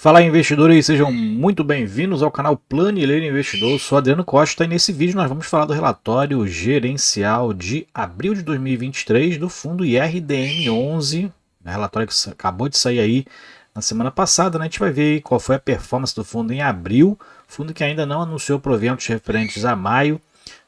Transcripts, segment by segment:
Fala investidores, sejam muito bem-vindos ao canal Planileiro Investidor. Eu sou Adriano Costa e nesse vídeo nós vamos falar do relatório gerencial de abril de 2023 do fundo IRDM11, relatório que acabou de sair aí na semana passada, né? A gente vai ver aí qual foi a performance do fundo em abril, fundo que ainda não anunciou proventos referentes a maio.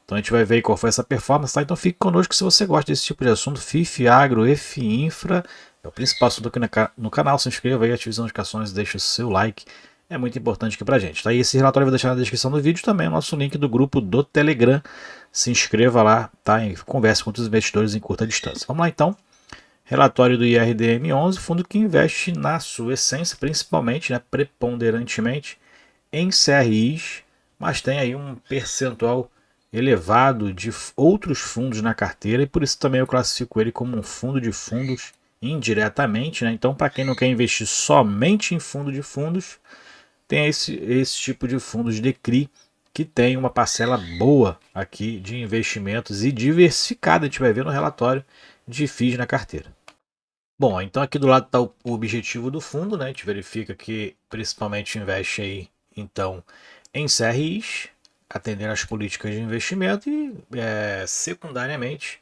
Então a gente vai ver qual foi essa performance, tá? Então fique conosco se você gosta desse tipo de assunto, FIF, Agro, EF Infra, é o principal assunto aqui no canal. Se inscreva aí, ative as notificações, deixe o seu like, é muito importante aqui pra gente, tá? E esse relatório eu vou deixar na descrição do vídeo também, o nosso link do grupo do Telegram. Se inscreva lá, tá? E converse com os investidores em curta distância. Vamos lá então. Relatório do IRDM11, fundo que investe na sua essência, principalmente, né, preponderantemente, em CRIs, mas tem aí um percentual elevado de outros fundos na carteira e por isso também eu classifico ele como um fundo de fundos indiretamente, né? Então, para quem não quer investir somente em fundo de fundos, tem esse tipo de fundos de CRI que tem uma parcela boa aqui de investimentos e diversificada, a gente vai ver no relatório de FIIs na carteira. Bom, então aqui do lado está o objetivo do fundo, né? A gente verifica que principalmente investe aí, então, em CRIs, atendendo às políticas de investimento e, secundariamente,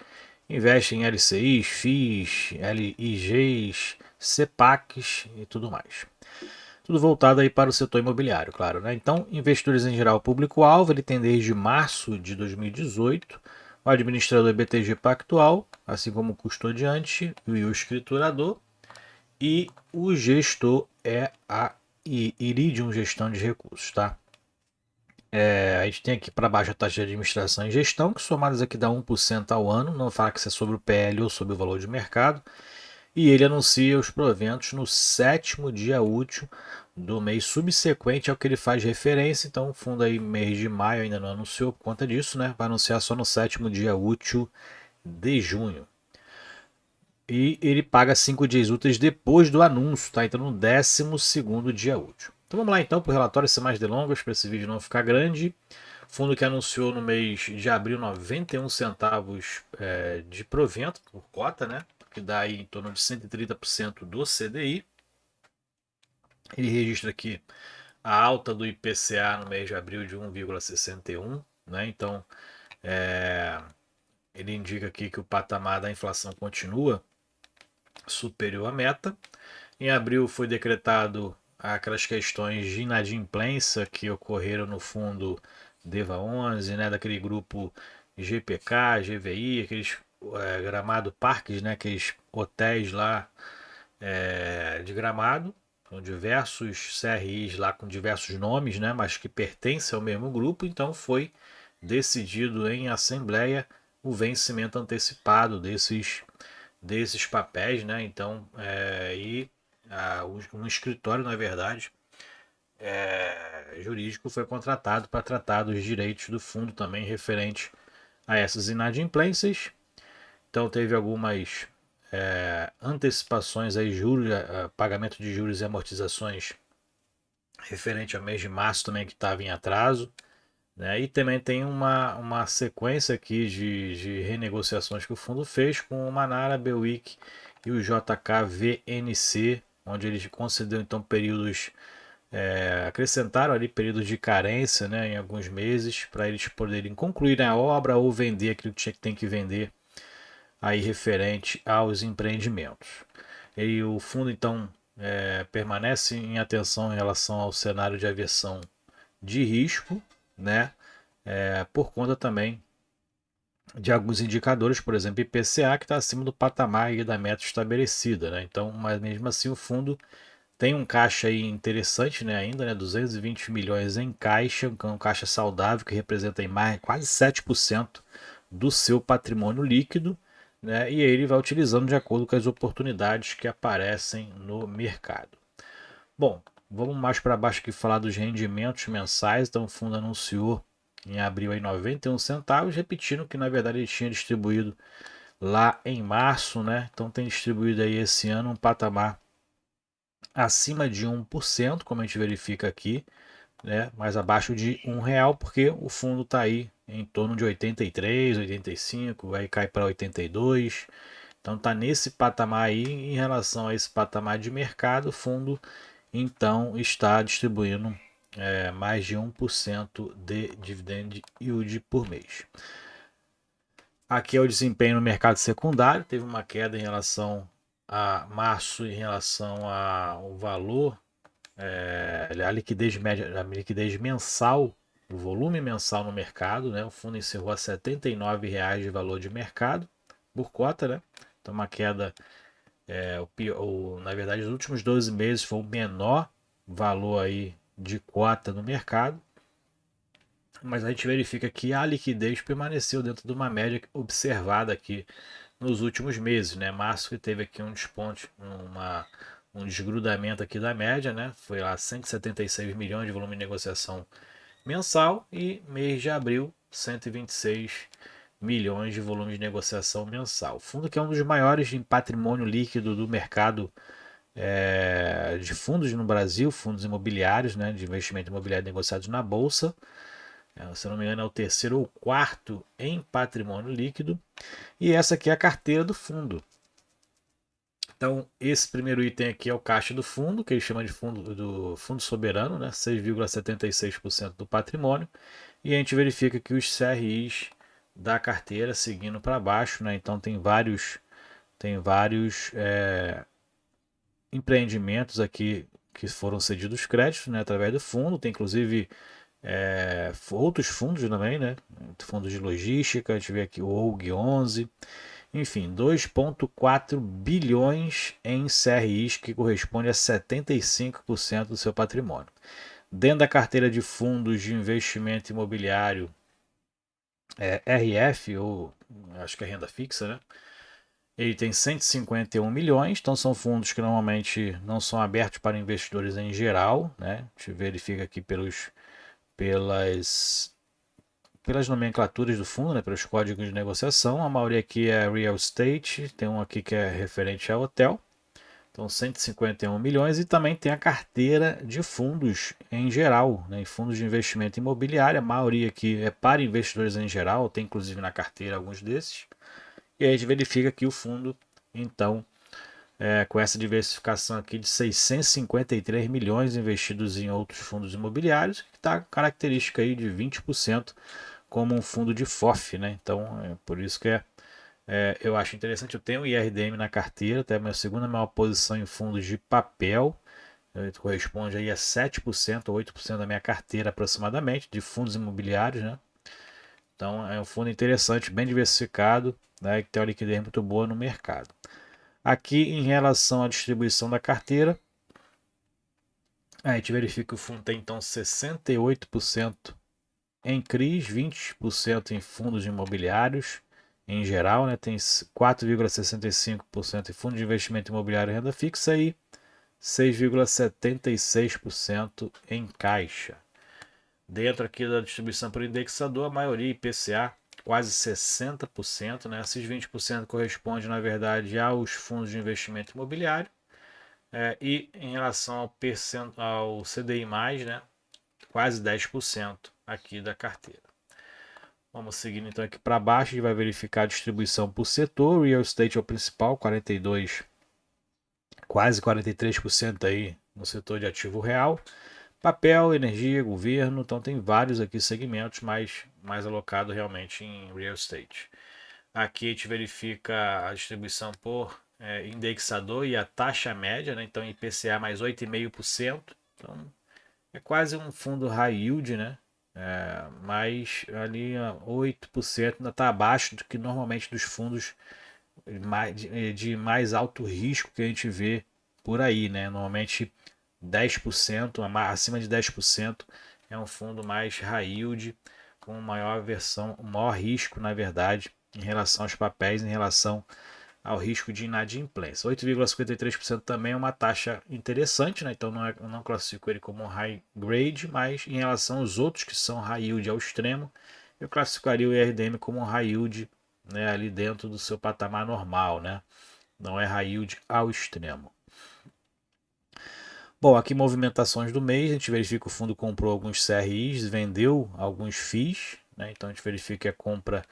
investe em LCIs, FIIs, LIGs, CPACs e tudo mais. Tudo voltado aí para o setor imobiliário, claro, né? Então, investidores em geral, público-alvo, ele tem desde março de 2018 o administrador BTG Pactual, assim como o custodiante e o escriturador, e o gestor é a Iridium Gestão de Recursos, tá? A gente tem aqui para baixo a taxa de administração e gestão, que somadas aqui dá 1% ao ano, não fala que isso é sobre o PL ou sobre o valor de mercado, e ele anuncia os proventos no sétimo dia útil do mês subsequente ao que ele faz referência. Então, o fundo aí, mês de maio, ainda não anunciou por conta disso, né? Vai anunciar só no sétimo dia útil de junho. E ele paga 5 dias úteis depois do anúncio, tá? Então, no 12º dia útil. Então, vamos lá então para o relatório sem mais delongas, para esse vídeo não ficar grande. Fundo que anunciou no mês de abril 91 centavos de provento por cota, né? Que dá aí em torno de 130% do CDI. Ele registra aqui a alta do IPCA no mês de abril de 1,61, né? Então, ele indica aqui que o patamar da inflação continua superior à meta. Em abril foi decretado aquelas questões de inadimplência que ocorreram no fundo DEVA 11, né, daquele grupo GPK, GVI, aqueles Gramado Parques, né, aqueles hotéis lá de Gramado, com diversos CRIs lá com diversos nomes, né, mas que pertencem ao mesmo grupo, então foi decidido em assembleia o vencimento antecipado desses papéis, né? Então, um escritório, na verdade, jurídico foi contratado para tratar dos direitos do fundo também referente a essas inadimplências. Então, teve algumas antecipações aí, juros, pagamento de juros e amortizações referente ao mês de março também que estava em atraso. Né? E também tem uma sequência aqui de renegociações que o fundo fez com o Manara, Belwick e o JKVNC, onde eles concederam então períodos, acrescentaram ali períodos de carência, né, em alguns meses para eles poderem concluir a obra ou vender aquilo que tem que vender aí referente aos empreendimentos. E o fundo então permanece em atenção em relação ao cenário de aversão de risco, né? Por conta também de alguns indicadores, por exemplo, IPCA, que está acima do patamar da meta estabelecida. Né? Então, mas mesmo assim, o fundo tem um caixa aí interessante, né, ainda, né, 220 milhões em caixa, um caixa saudável que representa em mais, quase 7% do seu patrimônio líquido, né, e ele vai utilizando de acordo com as oportunidades que aparecem no mercado. Bom, vamos mais para baixo aqui falar dos rendimentos mensais. Então, o fundo anunciou em abril aí 91 centavos, repetindo que na verdade ele tinha distribuído lá em março, né? Então tem distribuído aí esse ano um patamar acima de 1%, como a gente verifica aqui, né? Mais abaixo de R$ 1, porque o fundo está aí em torno de 83, 85, vai cair para 82. Então está nesse patamar aí, em relação a esse patamar de mercado, o fundo então está distribuindo mais de 1% de dividend yield por mês. Aqui é o desempenho no mercado secundário, teve uma queda em relação a março em relação ao valor, a liquidez média, a liquidez mensal, o volume mensal no mercado, né? O fundo encerrou a R$ 79,00 de valor de mercado por cota, né? Então uma queda, na verdade, nos últimos 12 meses foi o menor valor aí de cota no mercado, mas a gente verifica que a liquidez permaneceu dentro de uma média observada aqui nos últimos meses, né? Março que teve aqui um desponto, um desgrudamento aqui da média, né? Foi lá 176 milhões de volume de negociação mensal e mês de abril 126 milhões de volume de negociação mensal. O fundo que é um dos maiores em patrimônio líquido do mercado de fundos no Brasil, fundos imobiliários, né, de investimento imobiliário negociados na bolsa. Se não me engano é o terceiro ou quarto em patrimônio líquido. E essa aqui é a carteira do fundo. Então, esse primeiro item aqui é o caixa do fundo, que ele chama de fundo soberano, né? 6,76% do patrimônio. E a gente verifica que os CRIs da carteira seguindo para baixo, né? Então tem vários empreendimentos aqui que foram cedidos créditos, né? Através do fundo. Tem inclusive outros fundos também, né? Fundos de logística, a gente vê aqui o OUG 11. Enfim, 2,4 bilhões em CRIs, que corresponde a 75% do seu patrimônio. Dentro da carteira de fundos de investimento imobiliário, RF, ou acho que é renda fixa, né? Ele tem 151 milhões, então são fundos que normalmente não são abertos para investidores em geral, né? A gente verifica aqui pelas pelas nomenclaturas do fundo, né, pelos códigos de negociação. A maioria aqui é real estate, tem um aqui que é referente a hotel. Então 151 milhões e também tem a carteira de fundos em geral, né, fundos de investimento imobiliário. A maioria aqui é para investidores em geral, tem inclusive na carteira alguns desses. E aí a gente verifica que o fundo, então, com essa diversificação aqui de 653 milhões investidos em outros fundos imobiliários, que está característica aí de 20% como um fundo de FOF, né? Então, é por isso que eu acho interessante. Eu tenho o IRDM na carteira, até a minha segunda maior posição em fundos de papel, corresponde aí a 7% ou 8% da minha carteira aproximadamente, de fundos imobiliários, né? Então, é um fundo interessante, bem diversificado, né? Que tem uma liquidez muito boa no mercado. Aqui, em relação à distribuição da carteira, a gente verifica que o fundo tem então 68% em CRIs, 20% em fundos imobiliários em geral, né? Tem 4,65% em fundos de investimento imobiliário e renda fixa e 6,76% em caixa. Dentro aqui da distribuição por indexador, a maioria IPCA, quase 60%, né? Esses 20% correspondem, na verdade, aos fundos de investimento imobiliário. E em relação ao CDI+, né? Quase 10% aqui da carteira. Vamos seguindo então aqui para baixo, a gente vai verificar a distribuição por setor. Real estate é o principal, 42, quase 43% aí no setor de ativo real. Papel, energia, governo, então tem vários aqui segmentos, mas mais alocado realmente em real estate. Aqui a gente verifica a distribuição por indexador e a taxa média, né? Então IPCA mais 8,5%. Então é quase um fundo high yield, né? Mas ali 8% ainda está abaixo do que normalmente dos fundos de mais alto risco que a gente vê por aí, né? Normalmente 10%, acima de 10% é um fundo mais high yield, com maior versão, maior risco, na verdade, em relação aos papéis, em relação ao risco de inadimplência. 8,53% também é uma taxa interessante, né? Então eu não classifico ele como high grade, mas em relação aos outros que são high yield ao extremo, eu classificaria o IRDM como high yield, né, ali dentro do seu patamar normal, né? Não é high yield ao extremo. Bom, aqui movimentações do mês, a gente verifica que o fundo comprou alguns CRIs, vendeu alguns FIIs, né? Então a gente verifica que a compra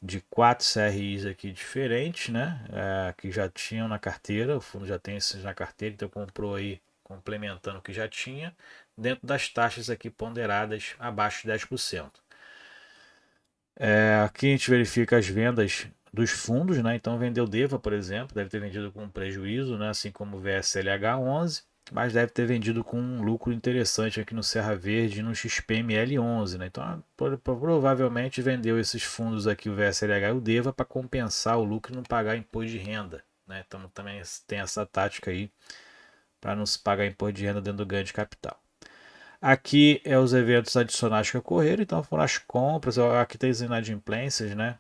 de 4 CRIs aqui diferentes, né? Que já tinham na carteira, o fundo já tem esses na carteira, então comprou aí complementando o que já tinha, dentro das taxas aqui ponderadas abaixo de 10%. Aqui a gente verifica as vendas dos fundos, né? Então vendeu Deva, por exemplo, deve ter vendido com prejuízo, né? Assim como o VSLH11, mas deve ter vendido com um lucro interessante aqui no Serra Verde e no XPML11, né? Então provavelmente vendeu esses fundos aqui, o VSLH e o Deva, para compensar o lucro e não pagar imposto de renda, né? Então também tem essa tática aí para não se pagar imposto de renda dentro do ganho de capital. Aqui é os eventos adicionais que ocorreram, então foram as compras, aqui tem as inadimplências, né?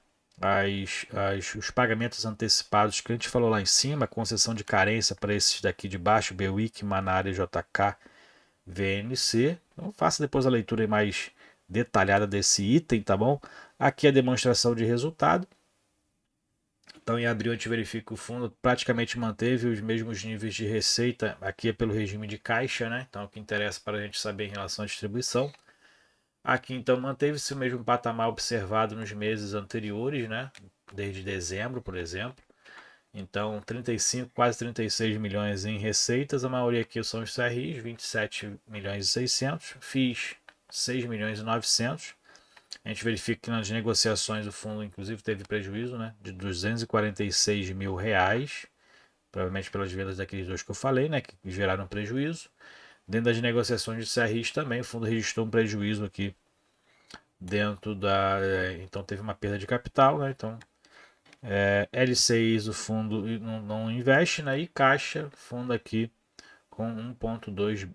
Os pagamentos antecipados que a gente falou lá em cima, concessão de carência para esses daqui de baixo, BWIC, Manara, JK, VNC. Então faça depois a leitura mais detalhada desse item, tá bom? Aqui a demonstração de resultado. Então, em abril, a gente verifica que o fundo praticamente manteve os mesmos níveis de receita. Aqui é pelo regime de caixa, né? Então, o que interessa para a gente saber em relação à distribuição. Aqui, então, manteve-se o mesmo patamar observado nos meses anteriores, né? Desde dezembro, por exemplo. Então, 35, quase 36 milhões em receitas. A maioria aqui são os CRIs, 27 milhões e 600. FIIs, 6 milhões e 900. A gente verifica que nas negociações o fundo inclusive teve prejuízo, né, de 246 mil reais, provavelmente pelas vendas daqueles dois que eu falei, né, que geraram prejuízo. Dentro das negociações de CRIs também o fundo registrou um prejuízo aqui dentro da... então teve uma perda de capital, né, então LCIs o fundo não investe, né, e caixa, fundo aqui com 1,2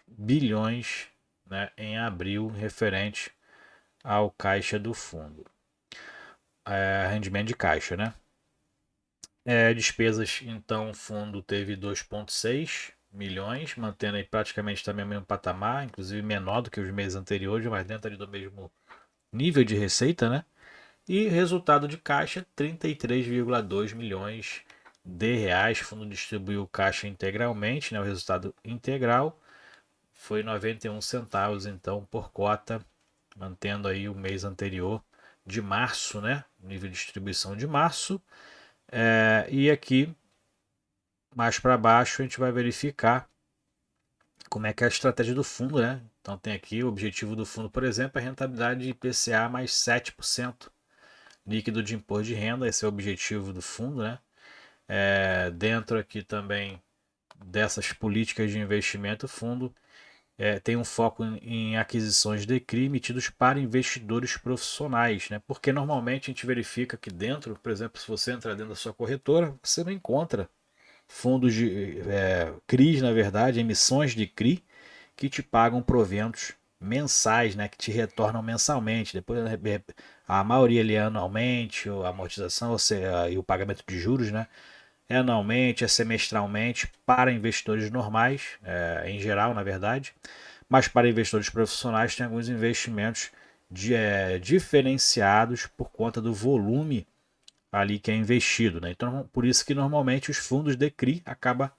bilhões, né, em abril, referente ao caixa do fundo. Rendimento de caixa, né? Despesas, então, o fundo teve 2,6 milhões, mantendo aí praticamente também o mesmo patamar, inclusive menor do que os meses anteriores, mas dentro ali do mesmo nível de receita, né? E resultado de caixa, 33,2 milhões de reais. O fundo distribuiu caixa integralmente, né? O resultado integral foi 91 centavos, então, por cota, mantendo aí o mês anterior de março, né? Nível de distribuição de março. E aqui, mais para baixo, a gente vai verificar como é que é a estratégia do fundo, né? Então tem aqui o objetivo do fundo, por exemplo, é rentabilidade de IPCA mais 7% líquido de imposto de renda, esse é o objetivo do fundo, né? Dentro aqui também dessas políticas de investimento, o fundo tem um foco em aquisições de CRI emitidos para investidores profissionais, né? Porque normalmente a gente verifica que dentro, por exemplo, se você entrar dentro da sua corretora, você não encontra fundos de CRIs, na verdade, emissões de CRI que te pagam proventos mensais, né? Que te retornam mensalmente. Depois a maioria ali é anualmente, a amortização e o pagamento de juros, né? É anualmente, é semestralmente para investidores normais, em geral, na verdade, mas para investidores profissionais tem alguns investimentos diferenciados por conta do volume ali que é investido, né? Então, por isso que normalmente os fundos de CRI acabam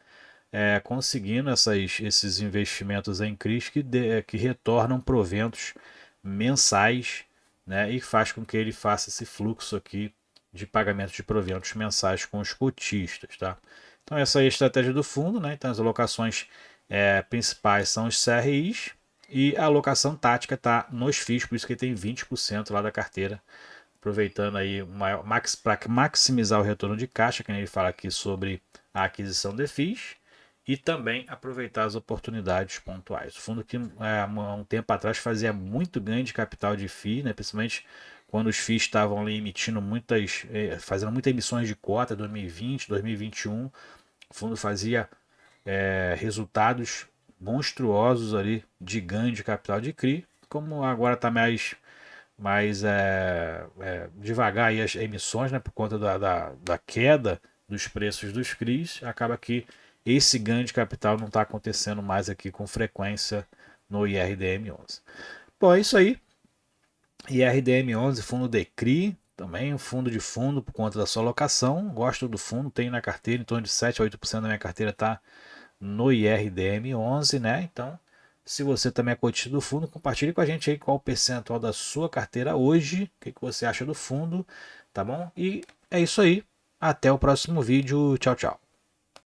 conseguindo esses investimentos em CRIs que retornam proventos mensais, né? E faz com que ele faça esse fluxo aqui de pagamento de proventos mensais com os cotistas, tá? Então essa é a estratégia do fundo, né? Então as alocações principais são os CRIs e a alocação tática está nos FIIs, por isso que tem 20% lá da carteira, aproveitando aí para maximizar o retorno de caixa, que ele fala aqui sobre a aquisição de FIIs, e também aproveitar as oportunidades pontuais. O fundo que há um tempo atrás fazia muito ganho de capital de FII, né? Principalmente quando os FIIs estavam ali emitindo fazendo muitas emissões de cota, 2020, 2021, o fundo fazia resultados monstruosos ali de ganho de capital de CRI, como agora está mais devagar aí as emissões, né, por conta da queda dos preços dos CRIs, acaba que esse ganho de capital não está acontecendo mais aqui com frequência no IRDM11. Bom, é isso aí. IRDM11, fundo de CRI, também um fundo de fundo por conta da sua alocação. Gosto do fundo, tenho na carteira, em torno de 7 a 8% da minha carteira está no IRDM11, né? Então, se você também é cotista do fundo, compartilhe com a gente aí qual o percentual da sua carteira hoje, o que você acha do fundo, tá bom? E é isso aí. Até o próximo vídeo. Tchau, tchau.